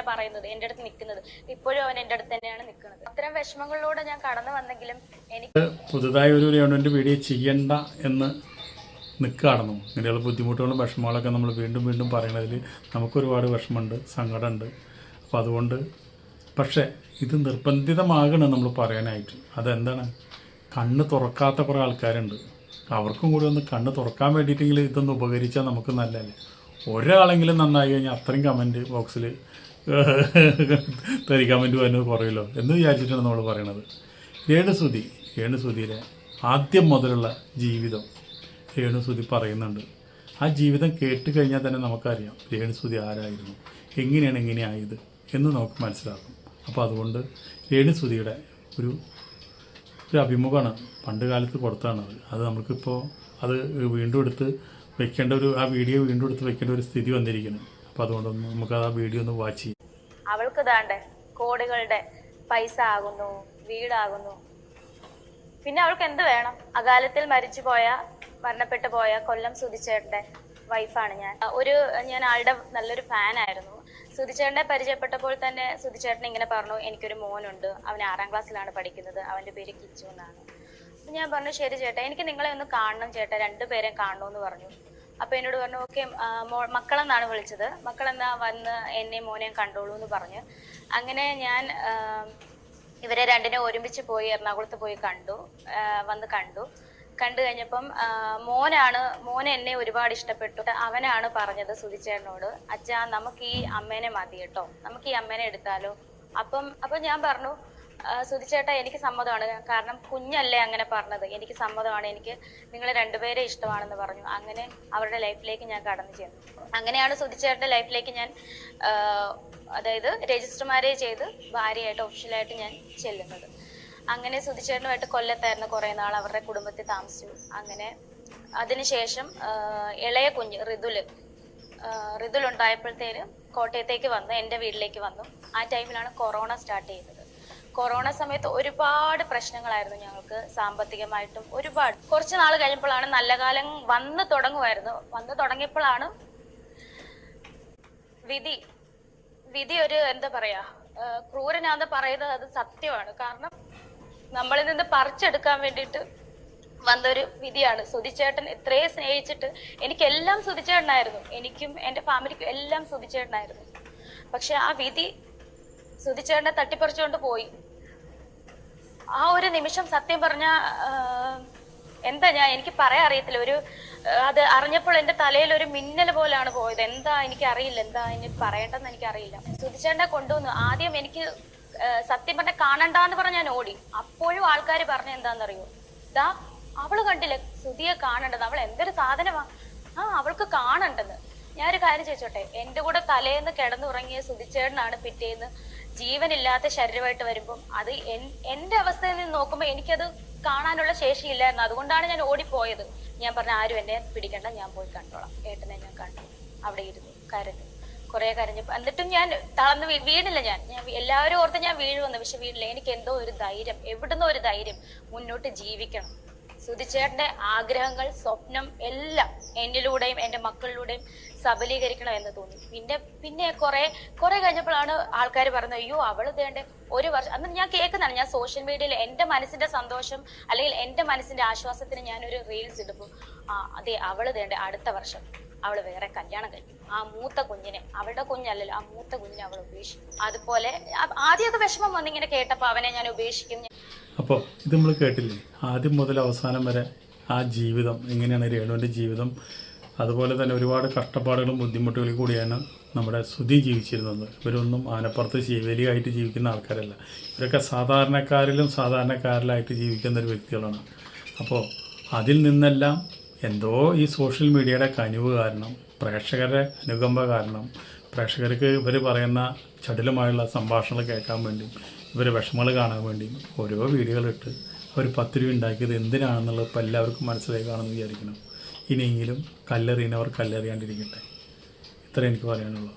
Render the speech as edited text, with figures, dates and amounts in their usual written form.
പറയുന്നത്, എൻ്റെ അടുത്ത് നിൽക്കുന്നത്. ഇപ്പോഴും അവൻ എൻ്റെ അടുത്ത് തന്നെയാണ് നിൽക്കുന്നത്. അത്തരം വിഷമങ്ങളിലൂടെ ഞാൻ കടന്നു വന്നെങ്കിലും എനിക്ക് പുതുതായി ഒരു രേണുവിൻ്റെ വീഡിയോ ചെയ്യണ്ട എന്ന് നിൽക്കുകയാണെന്നു. ഇങ്ങനെയുള്ള ബുദ്ധിമുട്ടുകളും വിഷമങ്ങളൊക്കെ നമ്മൾ വീണ്ടും വീണ്ടും പറയുന്നതിൽ നമുക്കൊരുപാട് വിഷമമുണ്ട്, സങ്കടമുണ്ട്. അപ്പോൾ അതുകൊണ്ട് പക്ഷേ ഇത് നിർബന്ധിതമാകണം നമ്മൾ പറയാനായിട്ട്. അതെന്താണ്, കണ്ണ് തുറക്കാത്ത കുറേ ആൾക്കാരുണ്ട്. അവർക്കും കൂടി ഒന്ന് കണ്ണ് തുറക്കാൻ വേണ്ടിയിട്ടെങ്കിലും ഇതൊന്ന് ഉപകരിച്ചാൽ നമുക്ക് നല്ലതല്ലേ. ഒരാളെങ്കിലും നന്നായി കഴിഞ്ഞാൽ അത്രയും കമൻറ്റ് ബോക്സിൽ തെറി കമൻറ്റ് വരുന്നത് കുറയല്ലോ എന്ന് വിചാരിച്ചിട്ടാണ് നമ്മൾ പറയണത്. രേണുസുധിയുടെ ആദ്യം മുതലുള്ള ജീവിതം രേണുസുധി പറയുന്നുണ്ട്. ആ ജീവിതം കേട്ട് കഴിഞ്ഞാൽ തന്നെ നമുക്കറിയാം രേണുസുധി ആരായിരുന്നു, എങ്ങനെയായത് എന്ന് നമുക്ക് മനസ്സിലാക്കും. അപ്പോൾ അതുകൊണ്ട് രേണുസുധിയുടെ ഒരു അഭിമുഖമാണ് പണ്ട് കാലത്ത് കൊടുത്തതാണത്. അത് നമുക്കിപ്പോൾ അത് വീണ്ടും എടുത്ത് വെക്കേണ്ട ആ വീഡിയോ വീണ്ടും എടുത്ത് വെക്കേണ്ട ഒരു സ്ഥിതി വന്നിരിക്കുന്നു. അപ്പോൾ അതുകൊണ്ടൊന്ന് നമുക്ക് ആ വീഡിയോ ഒന്ന് വാച്ച് ചെയ്യാം. അവൾക്ക് ദാണ്ടെ കോടികളുടെ പൈസ ആകുന്നു, വീടാകുന്നു, പിന്നെ അവൾക്ക് എന്ത് വേണം? അകാലത്തിൽ മരണപ്പെട്ടു പോയ കൊല്ലം സുധിച്ചേട്ടൻ്റെ വൈഫാണ് ഞാൻ. ഞാൻ ആളുടെ നല്ലൊരു ഫാനായിരുന്നു. സുധിച്ചേട്ടനെ പരിചയപ്പെട്ടപ്പോൾ തന്നെ സുധിച്ചേട്ടൻ ഇങ്ങനെ പറഞ്ഞു, എനിക്കൊരു മോനുണ്ട്, അവൻ 6ാം ക്ലാസ്സിലാണ് പഠിക്കുന്നത്, അവൻ്റെ പേര് കിച്ചു എന്നാണ്. അപ്പം ഞാൻ പറഞ്ഞു, ശരി ചേട്ടാ, എനിക്ക് നിങ്ങളെ ഒന്ന് കാണണം ചേട്ടാ, 2 പേരെ കാണണമെന്ന് പറഞ്ഞു. അപ്പോൾ എന്നോട് പറഞ്ഞു, ഓക്കെ മക്കളെന്നാണ് വിളിച്ചത്, മക്കളെന്നാ വന്ന് എന്നെ മോനെയും കണ്ടോളൂ എന്ന് പറഞ്ഞു. അങ്ങനെ ഞാൻ ഇവരെ 2നെ ഒരുമിച്ച് പോയി എറണാകുളത്ത് പോയി കണ്ടു കഴിഞ്ഞപ്പം മോനെ എന്നെ ഒരുപാട് ഇഷ്ടപ്പെട്ടു. അവനാണ് പറഞ്ഞത് സുധിച്ചേട്ടനോട്, അച്ഛാ നമുക്ക് ഈ അമ്മേനെ മതി കേട്ടോ, നമുക്ക് ഈ അമ്മേനെ എടുത്താലോ. അപ്പം ഞാൻ പറഞ്ഞു, സുധിച്ചേട്ടാ എനിക്ക് സമ്മതമാണ്, കാരണം കുഞ്ഞല്ലേ അങ്ങനെ പറഞ്ഞത്, എനിക്ക് സമ്മതമാണ്, എനിക്ക് നിങ്ങളെ 2 പേരെ ഇഷ്ടമാണെന്ന് പറഞ്ഞു. അങ്ങനെ അവരുടെ ലൈഫിലേക്ക് ഞാൻ കടന്നു ചെന്നു. അങ്ങനെയാണ് സുധിച്ചേട്ടൻ്റെ ലൈഫിലേക്ക് ഞാൻ അതായത് രജിസ്റ്റർ മാരേജ് ചെയ്ത് ഭാര്യയായിട്ട് ഒഫീഷ്യലായിട്ട് ഞാൻ ചെല്ലുന്നത്. അങ്ങനെ സുധിച്ചേട്ടനുമായിട്ട് കൊല്ലത്തായിരുന്നു കുറേ നാൾ, അവരുടെ കുടുംബത്തിൽ താമസിച്ചു. അങ്ങനെ അതിനുശേഷം ഇളയ കുഞ്ഞ് ഋതുൽ ഉണ്ടായപ്പോഴത്തേന് കോട്ടയത്തേക്ക് വന്നു, എൻ്റെ വീട്ടിലേക്ക് വന്നു. ആ ടൈമിലാണ് കൊറോണ സ്റ്റാർട്ട് ചെയ്തത്. കൊറോണ സമയത്ത് ഒരുപാട് പ്രശ്നങ്ങളായിരുന്നു ഞങ്ങൾക്ക്, സാമ്പത്തികമായിട്ടും ഒരുപാട്. കുറച്ച് നാൾ കഴിഞ്ഞപ്പോഴാണ് നല്ല കാലം വന്നു തുടങ്ങിയപ്പോഴാണ് വിധി ഒരു എന്താ പറയാ ക്രൂരനാന്ന് പറയുന്നത് അത് സത്യമാണ്. കാരണം നമ്മളിൽ നിന്ന് പറിച്ചെടുക്കാൻ വേണ്ടിയിട്ട് വന്നൊരു വിധിയാണ്. സുധിച്ചേട്ടൻ ഇത്രയും സ്നേഹിച്ചിട്ട് എനിക്കെല്ലാം സുധിച്ചേട്ടനായിരുന്നു, എനിക്കും എൻ്റെ ഫാമിലിക്കും എല്ലാം സുധിച്ചേട്ടനായിരുന്നു. പക്ഷെ ആ വിധി സുധിച്ചേട്ടനെ തട്ടിപ്പറിച്ചുകൊണ്ട് പോയി. ആ ഒരു നിമിഷം സത്യം പറഞ്ഞ എനിക്ക് പറയാൻ അറിയത്തില്ല. അത് അറിഞ്ഞപ്പോൾ എൻ്റെ തലയിൽ ഒരു മിന്നൽ പോലാണ് പോയത്. എനിക്കറിയില്ല, എന്താ ഇനി പറയേണ്ടതെന്ന് എനിക്കറിയില്ല. സുധിച്ചേട്ടനെ കൊണ്ടുവന്നു. ആദ്യം എനിക്ക് സത്യം പറഞ്ഞ കാണണ്ടെന്ന് പറഞ്ഞ് ഞാൻ ഓടി. അപ്പോഴും ആൾക്കാർ പറഞ്ഞ എന്താണെന്നറിയോ, അവള് കണ്ടില്ലേ സുധിയെ കാണേണ്ടത്, അവൾ എന്തൊരു സാധനമാ, അവൾക്ക് കാണണ്ടെന്ന്. ഞാനൊരു കാര്യം ചോദിച്ചോട്ടെ, എൻ്റെ കൂടെ തലേന്ന് കിടന്നുറങ്ങിയ സുധിച്ചേട്ടനാണ് പിറ്റേന്ന് ജീവനില്ലാത്ത ശരീരമായിട്ട് വരുമ്പം അത് എൻ്റെ അവസ്ഥയിൽ നിന്ന് നോക്കുമ്പോൾ എനിക്കത് കാണാനുള്ള ശേഷിയില്ലായിരുന്നു. അതുകൊണ്ടാണ് ഞാൻ ഓടിപ്പോയത്. ഞാൻ പറഞ്ഞ ആരും എന്നെ പിടിക്കണ്ട, ഞാൻ പോയി കണ്ടോളാം. ഏട്ടനെ ഞാൻ കണ്ടു, അവിടെ ഇരുന്നു കരഞ്ഞു, കുറെ കരഞ്ഞു. എന്നിട്ടും ഞാൻ തളർന്ന് വീണില്ല. ഞാൻ എല്ലാവരും ഓർത്ത് ഞാൻ വീഴുവന്നു, പക്ഷെ വീണില്ല. എനിക്ക് എന്തോ ഒരു ധൈര്യം, എവിടുന്നോ ഒരു ധൈര്യം, മുന്നോട്ട് ജീവിക്കണം. സുധിച്ചേട്ടന്റെ ആഗ്രഹങ്ങൾ, സ്വപ്നം എല്ലാം എന്നിലൂടെയും എൻ്റെ മക്കളിലൂടെയും സബലീകരിക്കണം എന്ന് തോന്നി. പിന്നെ കുറെ കഴിഞ്ഞപ്പോഴാണ് ആൾക്കാർ പറഞ്ഞത്, അയ്യോ അവള് തേണ്ട 1 വർഷം. അന്ന് ഞാൻ കേൾക്കുന്നതാണ്, ഞാൻ സോഷ്യൽ മീഡിയയിൽ എൻ്റെ മനസ്സിന്റെ സന്തോഷം അല്ലെങ്കിൽ എൻ്റെ മനസ്സിന്റെ ആശ്വാസത്തിന് ഞാനൊരു റീൽസ് ഇടുമ്പോൾ, അതെ അവള് തേണ്ട അടുത്ത വർഷം അവള് വേറെ കല്യാണം കഴിക്കും, ആ മൂത്ത കുഞ്ഞിനെ, അവളുടെ കുഞ്ഞല്ലല്ലോ, ആ മൂത്ത കുഞ്ഞിനെ അവൾ ഉപേക്ഷിക്കും. അതുപോലെ ആദ്യമൊക്കെ വിഷമം വന്നിങ്ങനെ കേട്ടപ്പോൾ അവനെ ഞാൻ ഉപേക്ഷിക്കും. അപ്പോൾ ഇത് നമ്മൾ കേട്ടില്ലേ, ആദ്യം മുതൽ അവസാനം വരെ ആ ജീവിതം എങ്ങനെയാണ് രേണുവിൻ്റെ ജീവിതം. അതുപോലെ തന്നെ ഒരുപാട് കഷ്ടപ്പാടുകളും ബുദ്ധിമുട്ടുകളും കൂടിയാണ് നമ്മുടെ സുധി ജീവിച്ചിരുന്നത്. ഇവരൊന്നും ആനപ്പുറത്ത് ശിവേലിയായിട്ട് ജീവിക്കുന്ന ആൾക്കാരല്ല, ഇവരൊക്കെ സാധാരണക്കാരിലായിട്ട് ജീവിക്കുന്ന ഒരു വ്യക്തികളാണ്. അപ്പോൾ അതിൽ നിന്നെല്ലാം എന്തോ ഈ സോഷ്യൽ മീഡിയയുടെ കനിവ് കാരണം, പ്രേക്ഷകരുടെ അനുകമ്പ കാരണം, പ്രേക്ഷകർക്ക് ഇവർ പറയുന്ന ചടുലമായുള്ള സംഭാഷണങ്ങൾ കേൾക്കാൻ വേണ്ടി, ഇവരെ വിഷമങ്ങൾ കാണാൻ വേണ്ടി ഓരോ വീഡിയോകളിട്ട് അവർ 10 രൂപ ഉണ്ടാക്കിയത് എന്തിനാണെന്നുള്ളത് ഇപ്പോൾ എല്ലാവർക്കും മനസ്സിലായി കാണുമെന്ന് വിചാരിക്കണം. ഇനിയെങ്കിലും കല്ലെറിയുന്നവർ കല്ലെറിയാണ്ടിരിക്കട്ടെ. ഇത്ര എനിക്ക് പറയാനുള്ളൂ.